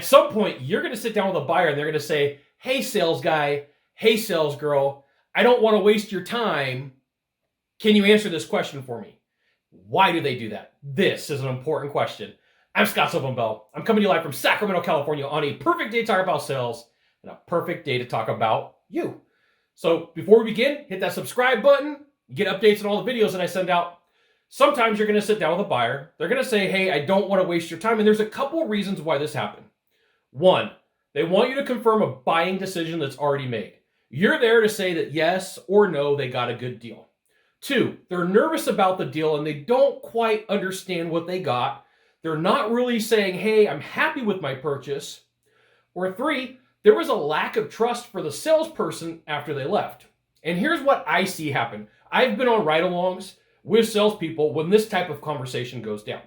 At some point, you're going to sit down with a buyer and they're going to say, hey, sales guy, hey, sales girl, I don't want to waste your time. Can you answer this question for me? Why do they do that? This is an important question. I'm Scott Silverman. I'm coming to you live from Sacramento, California on a perfect day to talk about sales and a perfect day to talk about you. So before we begin, hit that subscribe button. Get updates on all the videos that I send out. Sometimes you're going to sit down with a buyer. They're going to say, hey, I don't want to waste your time. And there's a couple reasons why this happened. One, they want you to confirm a buying decision that's already made. You're there to say that yes or no, they got a good deal. Two, they're nervous about the deal and they don't quite understand what they got. They're not really saying, hey, I'm happy with my purchase. Or three, there was a lack of trust for the salesperson after they left. And here's what I see happen. I've been on ride-alongs with salespeople when this type of conversation goes down.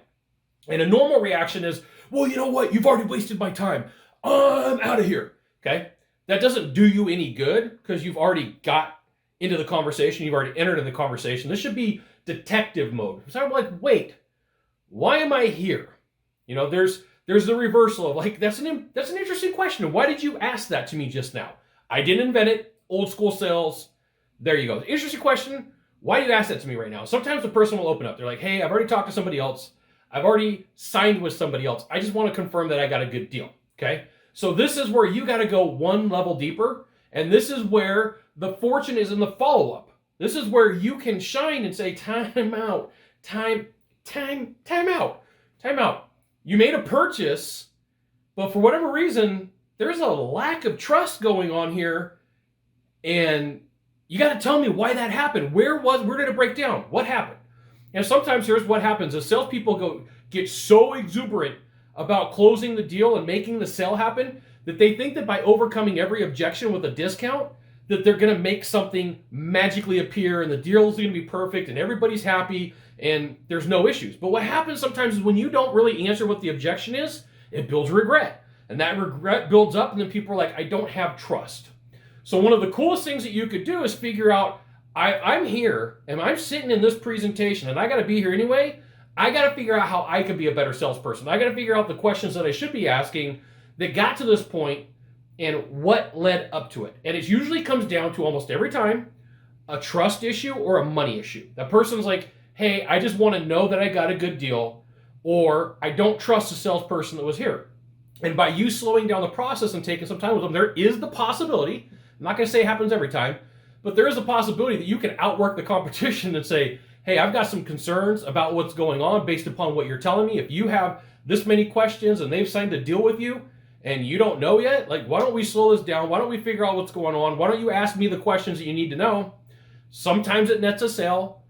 And a normal reaction is, well, you know what? You've already wasted my time. I'm out of here. Okay? That doesn't do you any good because you've already got into the conversation. You've already entered in the conversation. This should be detective mode. So I'm like, wait, why am I here? You know, there's the reversal of like, that's an interesting question. Why did you ask that to me just now? I didn't invent it. Old school sales. There you go. Interesting question. Why did you ask that to me right now? Sometimes the person will open up. They're like, hey, I've already talked to somebody else. I've already signed with somebody else. I just want to confirm that I got a good deal. Okay? So this is where you got to go one level deeper. And this is where the fortune is in the follow-up. This is where you can shine and say, time out, time out. You made a purchase, but for whatever reason, there's a lack of trust going on here. And you got to tell me why that happened. Where did it break down? What happened? And sometimes here's what happens. Is salespeople get so exuberant about closing the deal and making the sale happen that they think that by overcoming every objection with a discount, that they're going to make something magically appear and the deal is going to be perfect and everybody's happy and there's no issues. But what happens sometimes is when you don't really answer what the objection is, it builds regret. And that regret builds up and then people are like, I don't have trust. So one of the coolest things that you could do is figure out, I'm here and I'm sitting in this presentation and I got to be here anyway. I got to figure out how I could be a better salesperson. I got to figure out the questions that I should be asking that got to this point and what led up to it. And it usually comes down to almost every time a trust issue or a money issue. That person's like, hey, I just want to know that I got a good deal, or I don't trust the salesperson that was here. And by you slowing down the process and taking some time with them, there is the possibility, I'm not going to say it happens every time, but there is a possibility that you can outwork the competition and say, hey, I've got some concerns about what's going on based upon what you're telling me. If you have this many questions and they've signed a deal with you and you don't know yet, like, why don't we slow this down? Why don't we figure out what's going on? Why don't you ask me the questions that you need to know? Sometimes it nets a sale.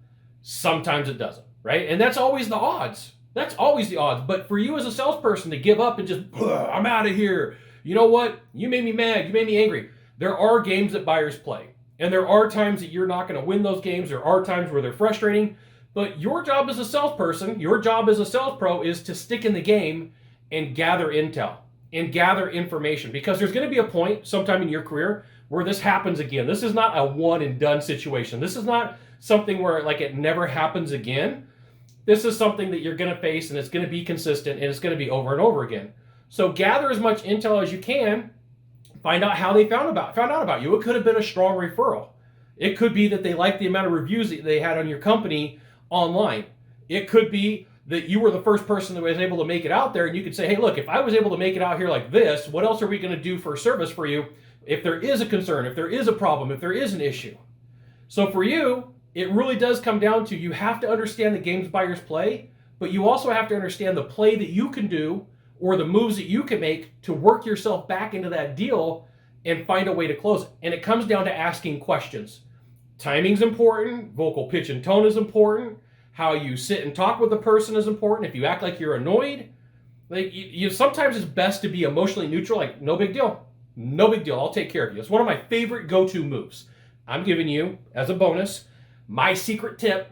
Sometimes it doesn't, right? And that's always the odds. That's always the odds. But for you as a salesperson to give up and just, I'm out of here. You know what? You made me mad. You made me angry. There are games that buyers play. And there are times that you're not going to win those games. There are times where they're frustrating. But your job as a salesperson, your job as a sales pro is to stick in the game and gather intel and gather information. Because there's going to be a point sometime in your career where this happens again. This is not a one and done situation. This is not something where like it never happens again. This is something that you're going to face and it's going to be consistent and it's going to be over and over again. So gather as much intel as you can. Find out how they found out about you. It could have been a strong referral. It could be that they liked the amount of reviews that they had on your company online. It could be that you were the first person that was able to make it out there and you could say, hey, look, if I was able to make it out here like this, what else are we going to do for service for you if there is a concern, if there is a problem, if there is an issue? So for you, it really does come down to you have to understand the games buyers play, but you also have to understand the play that you can do or the moves that you can make to work yourself back into that deal and find a way to close it. And it comes down to asking questions. Timing's important. Vocal pitch and tone is important. How you sit and talk with the person is important. If you act like you're annoyed, like you sometimes it's best to be emotionally neutral. Like, no big deal. No big deal. I'll take care of you. It's one of my favorite go-to moves. I'm giving you, as a bonus, my secret tip,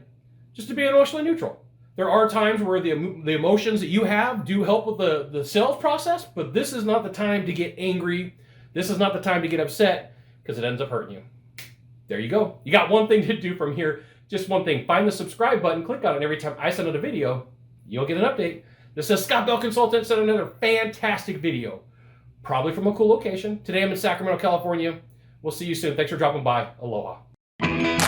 just to be emotionally neutral. There are times where the emotions that you have do help with the sales process, but this is not the time to get angry. This is not the time to get upset because it ends up hurting you. There you go. You got one thing to do from here. Just one thing. Find the subscribe button, click on it. Every time I send out a video, you'll get an update. This is Scott Bell Consultant sent another fantastic video probably from a cool location. Today I'm in Sacramento, California. We'll see you soon. Thanks for dropping by. Aloha.